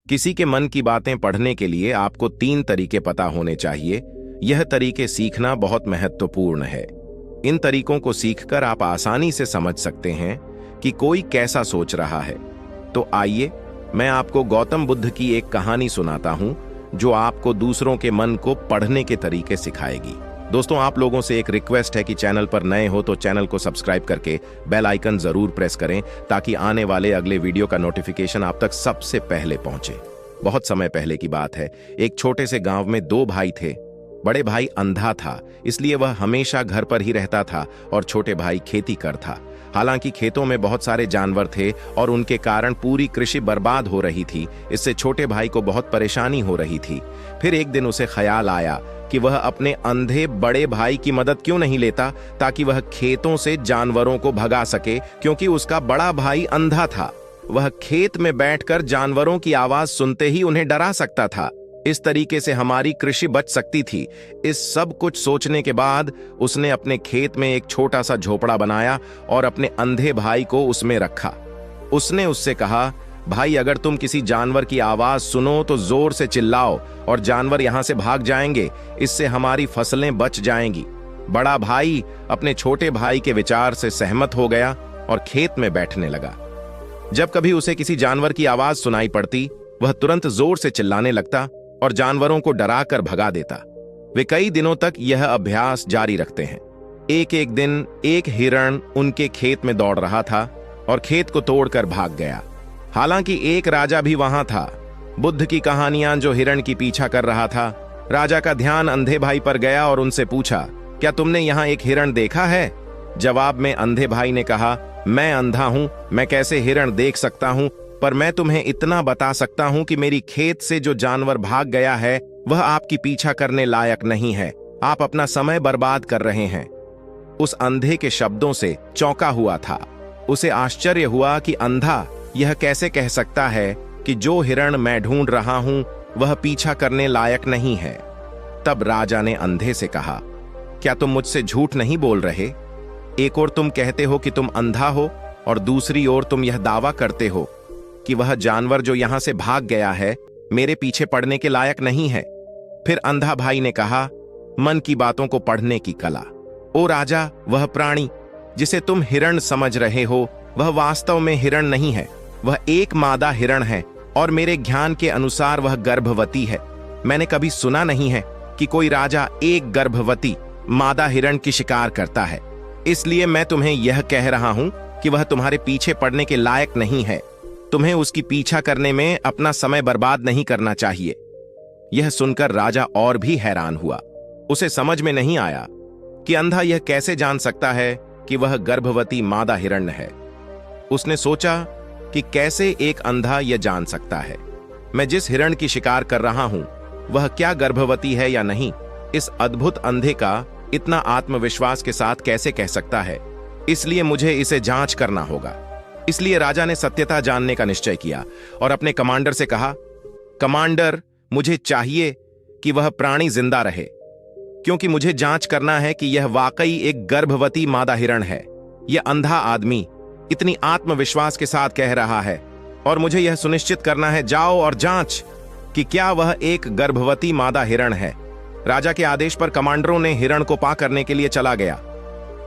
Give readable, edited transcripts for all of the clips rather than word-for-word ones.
किसी के मन की बातें पढ़ने के लिए आपको 3 तरीके पता होने चाहिए। यह तरीके सीखना बहुत महत्वपूर्ण है। इन तरीकों को सीखकर आप आसानी से समझ सकते हैं कि कोई कैसा सोच रहा है। तो आइए मैं आपको गौतम बुद्ध की एक कहानी सुनाता हूं जो आपको दूसरों के मन को पढ़ने के तरीके सिखाएगी। दोस्तों, आप लोगों से एक रिक्वेस्ट है कि चैनल पर नए हो तो चैनल को सब्सक्राइब करके बेल आइकन जरूर प्रेस करें ताकि आने वाले अगले वीडियो का नोटिफिकेशन आप तक सबसे पहले पहुंचे। बहुत समय पहले की बात है। एक छोटे से गांव में 2 भाई थे। बड़े भाई अंधा था, इसलिए वह हमेशा घर पर ही रहता था और छोटे भाई खेती कर था। हालांकि खेतों में बहुत सारे जानवर थे और उनके कारण पूरी कृषि बर्बाद हो रही थी। इससे छोटे भाई को बहुत परेशानी हो रही थी। फिर एक दिन उसे ख्याल आया कि वह अपने अंधे बड़े भाई की मदद क्यों नहीं लेता ताकि वह खेतों से जानवरों को भगा सके, क्योंकि उसका बड़ा भाई अंधा था। वह खेत में बैठकर जानवरों की आवाज सुनते ही उन्हें डरा सकता था। इस तरीके से हमारी कृषि बच सकती थी। इस सब कुछ सोचने के बाद उसने अपने खेत में एक छोटा सा झोपड़ा बनाया और अपने अंधे भाई को उसमें रखा। उसने उससे कहा, भाई, अगर तुम किसी जानवर की आवाज सुनो तो जोर से चिल्लाओ और जानवर यहां से भाग जाएंगे। इससे हमारी फसलें बच जाएंगी। बड़ा भाई अपने छोटे भाई के विचार से सहमत हो गया और खेत में बैठने लगा। जब कभी उसे किसी जानवर की आवाज सुनाई पड़ती, वह तुरंत जोर से चिल्लाने लगता और जानवरों को डराकर भगा देता। वे कई दिनों तक यह अभ्यास जारी रखते हैं। एक दिन एक हिरण उनके खेत में दौड़ रहा था और खेत को तोड़कर भाग गया। हालांकि एक राजा भी वहां था। बुद्ध की कहानियां जो हिरण की पीछा कर रहा था। राजा का ध्यान अंधे भाई पर गया और उनसे पूछा, क्या तुमने यहां एक हिरण देखा है? जवाब में अंधे भाई ने कहा, मैं अंधा हूं, मैं कैसे हिरण देख सकता हूं, पर मैं तुम्हें इतना बता सकता हूं कि मेरी खेत से जो जानवर भाग गया है वह आपकी पीछा करने लायक नहीं है। आप अपना समय बर्बाद कर रहे हैं। उस अंधे के शब्दों से चौंका हुआ था। उसे आश्चर्य हुआ कि अंधा यह कैसे कह सकता है कि जो हिरण मैं ढूंढ रहा हूं वह पीछा करने लायक नहीं है। तब राजा ने अंधे से कहा, क्या तुम मुझसे झूठ नहीं बोल रहे? एक ओर तुम कहते हो कि तुम अंधा हो और दूसरी ओर तुम यह दावा करते हो कि वह जानवर जो यहां से भाग गया है मेरे पीछे पड़ने के लायक नहीं है। फिर अंधा भाई ने कहा, मन की बातों को पढ़ने की कला। ओ राजा, वह प्राणी जिसे तुम हिरण समझ रहे हो वह वास्तव में हिरण नहीं है। वह एक मादा हिरण है और मेरे ज्ञान के अनुसार वह गर्भवती है। मैंने कभी सुना नहीं है कि कोई राजा एक गर्भवती मादा हिरण की शिकार करता है। इसलिए मैं तुम्हें यह कह रहा हूं कि वह तुम्हारे पीछे पड़ने के लायक नहीं है। तुम्हें उसकी पीछा करने में अपना समय बर्बाद नहीं करना चाहिए। यह सुनकर राजा और भी हैरान हुआ। उसे समझ में नहीं आया कि अंधा यह कैसे जान सकता है कि वह गर्भवती मादा हिरण है। उसने सोचा कि कैसे एक अंधा यह जान सकता है मैं जिस हिरण की शिकार कर रहा हूं वह क्या गर्भवती है या नहीं। इस अद्भुत अंधे का इतना आत्मविश्वास के साथ कैसे कह सकता है? इसलिए मुझे इसे जांच करना होगा। इसलिए राजा ने सत्यता जानने का निश्चय किया और अपने कमांडर से कहा, कमांडर, मुझे चाहिए कि वह प्राणी जिंदा रहे, क्योंकि मुझे जांच करना है कि यह वाकई एक गर्भवती मादा हिरण है। यह अंधा आदमी इतनी आत्मविश्वास के साथ कह रहा है और मुझे यह सुनिश्चित करना है। जाओ और जांच कि क्या वह एक गर्भवती मादा हिरण है। राजा के आदेश पर कमांडरों ने हिरण को पा करने के लिए चला गया।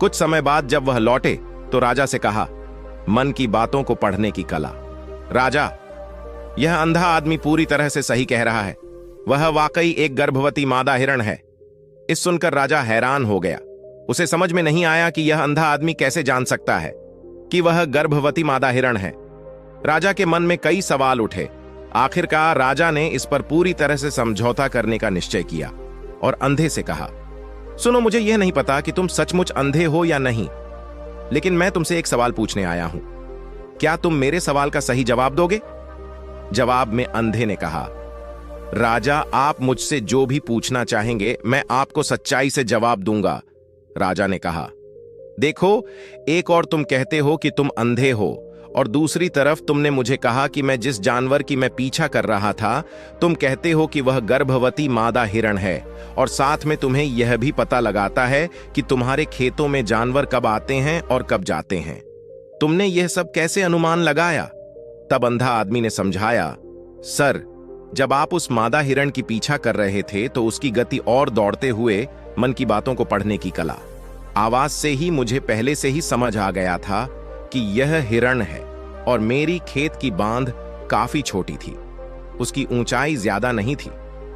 कुछ समय बाद जब वह लौटे तो राजा से कहा, मन की बातों को पढ़ने की कला। राजा, यह अंधा आदमी पूरी तरह से सही कह रहा है। वह वाकई एक गर्भवती मादा हिरण है। इस सुनकर राजा हैरान हो गया। उसे समझ में नहीं आया कि यह अंधा आदमी कैसे जान सकता है कि वह गर्भवती मादा हिरण है। राजा के मन में कई सवाल उठे। आखिरकार राजा ने इस पर पूरी तरह से समझौता करने का निश्चय किया और अंधे से कहा, सुनो, मुझे यह नहीं पता कि तुम सचमुच अंधे हो या नहीं, लेकिन मैं तुमसे एक सवाल पूछने आया हूं। क्या तुम मेरे सवाल का सही जवाब दोगे? जवाब में अंधे ने कहा, राजा, आप मुझसे जो भी पूछना चाहेंगे मैं आपको सच्चाई से जवाब दूंगा। राजा ने कहा, देखो, एक और तुम कहते हो कि तुम अंधे हो और दूसरी तरफ तुमने मुझे कहा कि मैं जिस जानवर की मैं पीछा कर रहा था तुम कहते हो कि वह गर्भवती मादा हिरण है, और साथ में तुम्हें यह भी पता लगाता है कि तुम्हारे खेतों में जानवर कब आते हैं और कब जाते हैं। तुमने यह सब कैसे अनुमान लगाया? तब अंधा आदमी ने समझाया सर, जब आप उस मादा हिरण की पीछा कर रहे थे तो उसकी गति और दौड़ते हुए मन की बातों को पढ़ने की कला। आवाज से ही मुझे पहले से ही समझ आ गया था कि यह हिरण है और मेरी खेत की बांध काफी छोटी थी। उसकी ऊंचाई ज्यादा नहीं थी।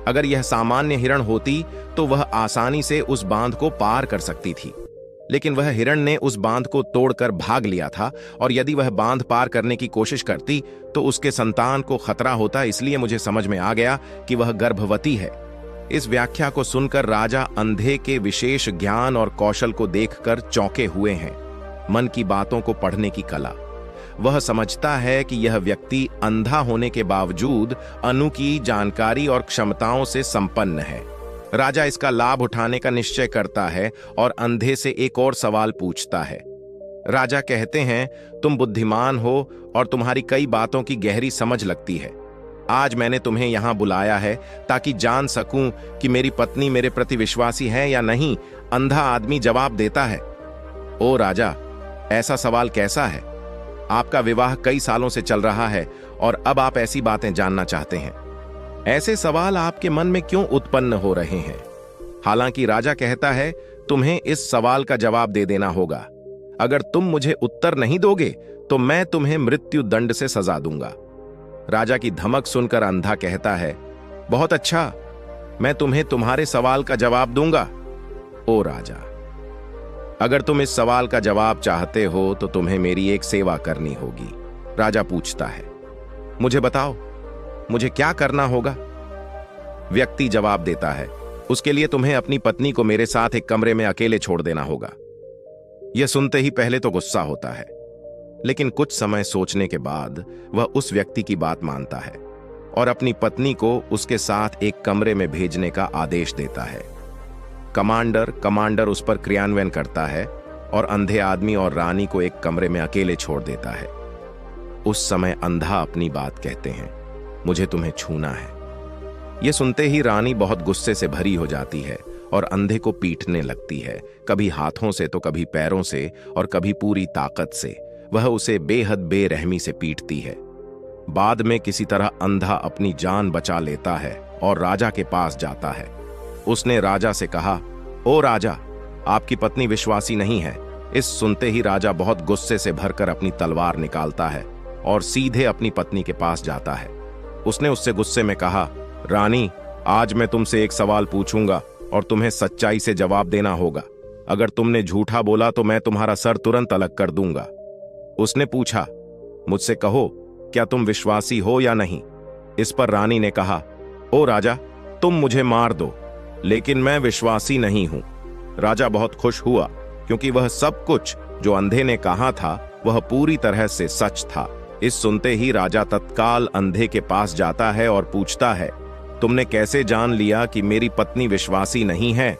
अगर यह सामान्य हिरण होती तो वह आसानी से उस बांध को पार कर सकती थी, लेकिन वह हिरण ने उस बांध को तोड़कर भाग लिया था और यदि वह बांध पार करने की कोशिश करती तो उसके संतान को खतरा होता। इसलिए मुझे समझ में आ गया कि वह गर्भवती है। इस व्याख्या को सुनकर राजा अंधे के विशेष ज्ञान और कौशल को देखकर चौंके हुए हैं। मन की बातों को पढ़ने की कला। वह समझता है कि यह व्यक्ति अंधा होने के बावजूद अनूठी जानकारी और क्षमताओं से संपन्न है। राजा इसका लाभ उठाने का निश्चय करता है और अंधे से एक और सवाल पूछता है। राजा कहते हैं, तुम बुद्धिमान हो और तुम्हारी कई बातों की गहरी समझ लगती है। आज मैंने तुम्हें यहां बुलाया है ताकि जान सकूं कि मेरी पत्नी मेरे प्रति विश्वासी है या नहीं। अंधा आदमी जवाब देता है, ओ राजा, ऐसा सवाल कैसा है? आपका विवाह कई सालों से चल रहा है और अब आप ऐसी बातें जानना चाहते हैं। ऐसे सवाल आपके मन में क्यों उत्पन्न हो रहे हैं? हालांकि राजा कहता है, तुम्हें इस सवाल का जवाब दे देना होगा। अगर तुम मुझे उत्तर नहीं दोगे तो मैं तुम्हें मृत्यु दंड से सजा दूंगा। राजा की धमक सुनकर अंधा कहता है, बहुत अच्छा, मैं तुम्हें तुम्हारे सवाल का जवाब दूंगा। ओ राजा, अगर तुम इस सवाल का जवाब चाहते हो तो तुम्हें मेरी एक सेवा करनी होगी। राजा पूछता है, मुझे बताओ, मुझे क्या करना होगा? व्यक्ति जवाब देता है, उसके लिए तुम्हें अपनी पत्नी को मेरे साथ एक कमरे में अकेले छोड़ देना होगा। यह सुनते ही पहले तो गुस्सा होता है, लेकिन कुछ समय सोचने के बाद वह उस व्यक्ति की बात मानता है और अपनी पत्नी को उसके साथ एक कमरे में भेजने का आदेश देता है। कमांडर उस पर क्रियान्वयन करता है और अंधे आदमी और रानी को एक कमरे में अकेले छोड़ देता है। उस समय अंधा अपनी बात कहते हैं, मुझे तुम्हें छूना है। यह सुनते ही रानी बहुत गुस्से से भरी हो जाती है और अंधे को पीटने लगती है, कभी हाथों से तो कभी पैरों से और कभी पूरी ताकत से। वह उसे बेहद बेरहमी से पीटती है। बाद में किसी तरह अंधा अपनी जान बचा लेता है और राजा के पास जाता है। उसने राजा से कहा, ओ राजा, आपकी पत्नी विश्वासी नहीं है। इस सुनते ही राजा बहुत गुस्से से भरकर अपनी तलवार निकालता है और सीधे अपनी पत्नी के पास जाता है। उसने उससे गुस्से में कहा, रानी, आज मैं तुमसे एक सवाल पूछूंगा और तुम्हें सच्चाई से जवाब देना होगा। अगर तुमने झूठा बोला तो मैं तुम्हारा सर तुरंत अलग कर दूंगा। उसने पूछा, मुझसे कहो, क्या तुम विश्वासी हो या नहीं? इस पर रानी ने कहा, ओ राजा, तुम मुझे मार दो, लेकिन मैं विश्वासी नहीं हूं। राजा बहुत खुश हुआ क्योंकि वह सब कुछ जो अंधे ने कहा था वह पूरी तरह से सच था। इस सुनते ही राजा तत्काल अंधे के पास जाता है और पूछता है, तुमने कैसे जान लिया कि मेरी पत्नी विश्वासी नहीं है?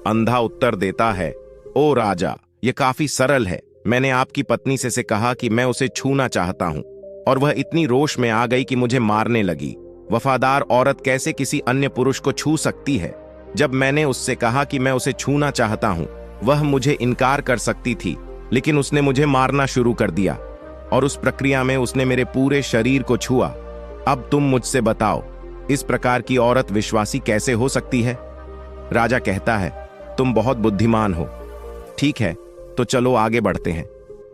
अंधा उत्तर देता है, ओ राजा, यह काफी सरल है। मैंने आपकी पत्नी से कहा कि मैं उसे छूना चाहता हूं और वह इतनी रोष में आ गई कि मुझे मारने लगी। वफादार औरत कैसे किसी अन्य पुरुष को छू सकती है? जब मैंने उससे कहा कि मैं उसे छूना चाहता हूं, वह मुझे इनकार कर सकती थी, लेकिन उसने मुझे मारना शुरू कर दिया और उस प्रक्रिया में उसने मेरे पूरे शरीर को छुआ। अब तुम मुझसे बताओ, इस प्रकार की औरत विश्वासी कैसे हो सकती है? राजा कहता है, तुम बहुत बुद्धिमान हो। ठीक है, तो चलो आगे बढ़ते हैं।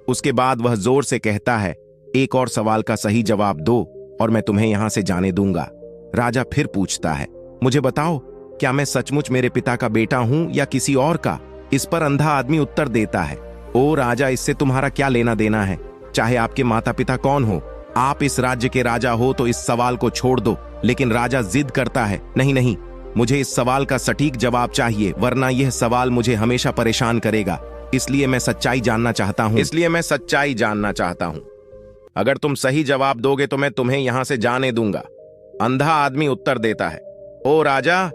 उसके बाद वह जोर से कहता है, एक और सवाल का सही जवाब दो और मैं तुम्हें यहां से जाने दूंगा। राजा फिर पूछता है, मुझे बताओ, क्या मैं सचमुच मेरे पिता का बेटा हूं या किसी और का? इस पर अंधा आदमी उत्तर देता है, ओ राजा, इससे तुम्हारा क्या लेना देना है? चाहे आपके माता पिता कौन हो, आप इस राज्य के राजा हो तो इस सवाल को छोड़ दो। लेकिन राजा जिद करता है, नहीं नहीं, मुझे इस सवाल का सटीक जवाब चाहिए, वरना यह सवाल मुझे हमेशा परेशान करेगा। इसलिए मैं सच्चाई जानना चाहता हूं। अगर तुम सही जवाब दोगे तो मैं तुम्हें यहां से जाने दूंगा। अंधा आदमी उत्तर देता है, ओ राजा,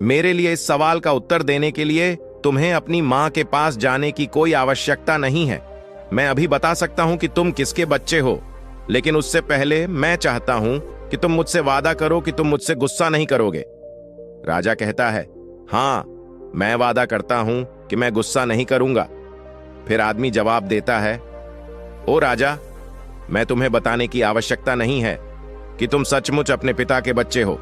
मेरे लिए इस सवाल का उत्तर देने के लिए तुम्हें अपनी मां के पास जाने की कोई आवश्यकता नहीं है। मैं अभी बता सकता हूं कि तुम किसके बच्चे हो, लेकिन उससे पहले मैं चाहता हूं कि तुम मुझसे वादा करो कि तुम मुझसे गुस्सा नहीं करोगे। राजा कहता है, हां, मैं वादा करता हूं कि मैं गुस्सा नहीं करूंगा। फिर आदमी जवाब देता है, ओ राजा, मैं तुम्हें बताने की आवश्यकता नहीं है। कि तुम सचमुच अपने पिता के बच्चे हो।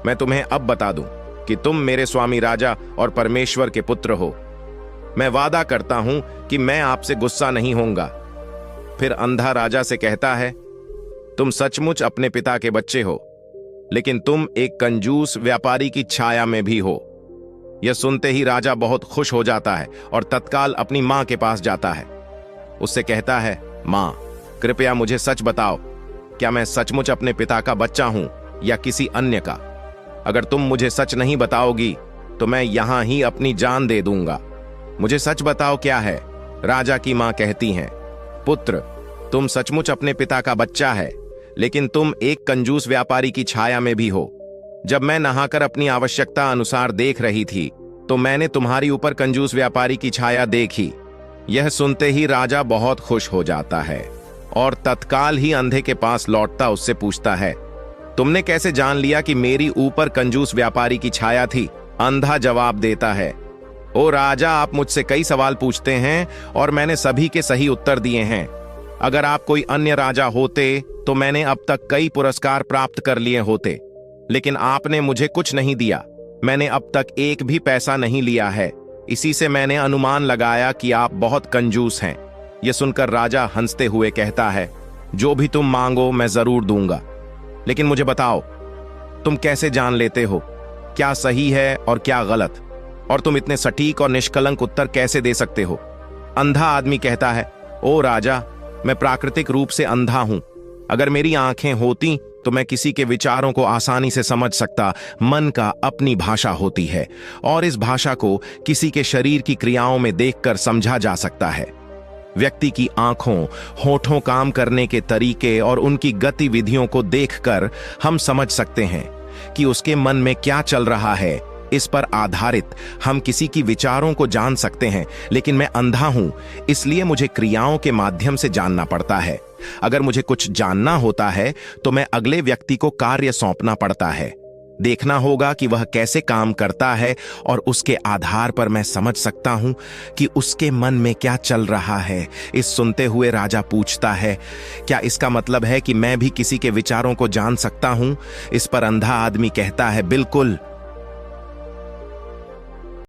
मैं तुम्हें अब बता दूं कि तुम मेरे स्वामी राजा और परमेश्वर के पुत्र हो। मैं वादा करता हूं कि मैं आपसे गुस्सा नहीं होऊंगा। फिर अंधा राजा से कहता है, तुम सचमुच अपने पिता के बच्चे हो, लेकिन तुम एक कंजूस व्यापारी की छाया में भी हो। यह सुनते ही राजा बहुत खुश हो जाता है और तत्काल अपनी मां के पास जाता है। उससे कहता है, मां, कृपया मुझे सच बताओ, क्या मैं सचमुच अपने पिता का बच्चा हूं या किसी अन्य का? अगर तुम मुझे सच नहीं बताओगी तो मैं यहां ही अपनी जान दे दूंगा। मुझे सच बताओ क्या है। राजा की मां कहती हैं, पुत्र, तुम सचमुच अपने पिता का बच्चा है, लेकिन तुम एक कंजूस व्यापारी की छाया में भी हो। जब मैं नहाकर अपनी आवश्यकता अनुसार देख रही थी तो मैंने तुम्हारी ऊपर कंजूस व्यापारी की छाया देखी। यह सुनते ही राजा बहुत खुश हो जाता है और तत्काल ही अंधे के पास लौटता उससे पूछता है, तुमने कैसे जान लिया कि मेरी ऊपर कंजूस व्यापारी की छाया थी? अंधा जवाब देता है, ओ राजा, आप मुझसे कई सवाल पूछते हैं और मैंने सभी के सही उत्तर दिए हैं। अगर आप कोई अन्य राजा होते तो मैंने अब तक कई पुरस्कार प्राप्त कर लिए होते, लेकिन आपने मुझे कुछ नहीं दिया। मैंने अब तक एक भी पैसा नहीं लिया है। इसी से मैंने अनुमान लगाया कि आप बहुत कंजूस हैं। यह सुनकर राजा हंसते हुए कहता है, जो भी तुम मांगो मैं जरूर दूंगा, लेकिन मुझे बताओ, तुम कैसे जान लेते हो क्या सही है और क्या गलत? और तुम इतने सटीक और निष्कलंक उत्तर कैसे दे सकते हो? अंधा आदमी कहता है, ओ राजा, मैं प्राकृतिक रूप से अंधा हूं। अगर मेरी आंखें होती तो मैं किसी के विचारों को आसानी से समझ सकता। मन का अपनी भाषा होती है और इस भाषा को किसी के शरीर की क्रियाओं में देखकर समझा जा सकता है। व्यक्ति की आंखों, होठों काम करने के तरीके और उनकी गतिविधियों को देखकर हम समझ सकते हैं कि उसके मन में क्या चल रहा है। इस पर आधारित हम किसी की विचारों को जान सकते हैं, लेकिन मैं अंधा हूं, इसलिए मुझे क्रियाओं के माध्यम से जानना पड़ता है। अगर मुझे कुछ जानना होता है तो मैं अगले व्यक्ति को कार्य सौंपना पड़ता है। देखना होगा कि वह कैसे काम करता है और उसके आधार पर मैं समझ सकता हूं कि उसके मन में क्या चल रहा है। इस सुनते हुए राजा पूछता है, क्या इसका मतलब है कि मैं भी किसी के विचारों को जान सकता हूं? इस पर अंधा आदमी कहता है, बिल्कुल,